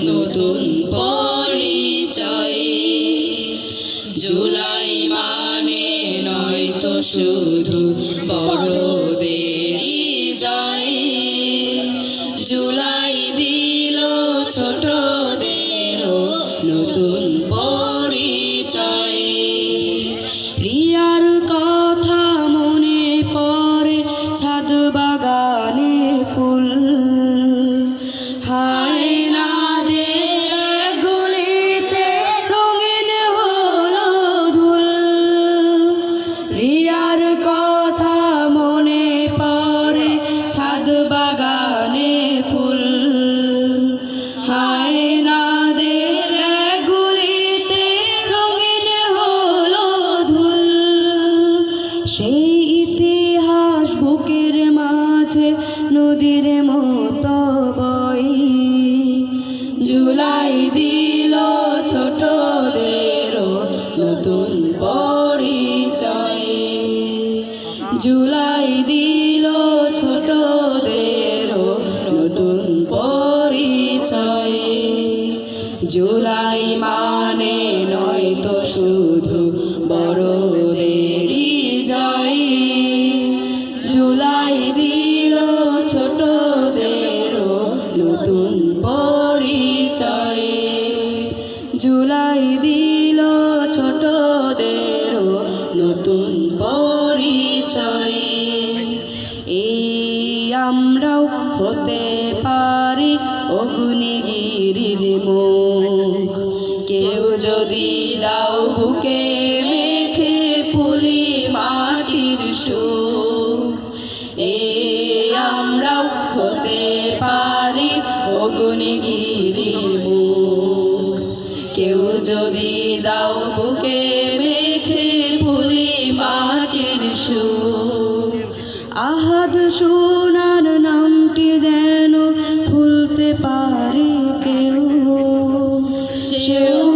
নতুন পরিচয়। জুলাই মানে নয়তো শুধু বড়দেরই জয়। জুলাই দিল ছোটদেরও নতুন পরিচয়। রিয়ার কথা মনে পড়ে ছাদ বাগানে ফুল। হায় নাদের গলিতে রঙিন হলো ধুল। রিয়ার কথা মনে পড়ে ছাদ বাগানে ফুল। হায় নাদের গলিতে রঙিন হলো ধুল। সেই ইতিহাস বুকের মাঝে নদীর মতো বয়। জুলাই দিল ছোটদেরও নতুন পরিচয়। জুলাই দিল ছোটদেরও নতুন পরিচয়। জুলাই মানে নয়তো শুধু বড়দেরই জয়। জুলাই দিল ছোটদেরও নতুন পরিচয়। জুলাই দিল ছোটদেরও নতুন পরিচয়। এই আমরাও হতে পারি অগ্নিগিরির মুখ। কেউ যদি দাও বুকে মেখে পুলি মাটির সুখ। এই আমরাও হতে পারি অগ্নিগিরির মুখ। কেউ যদি দাও বুকে মেখে পুলি মাটির সুখ। আহাদ সোনার নামটি যেন ভুলতে পারে কেউ। সেও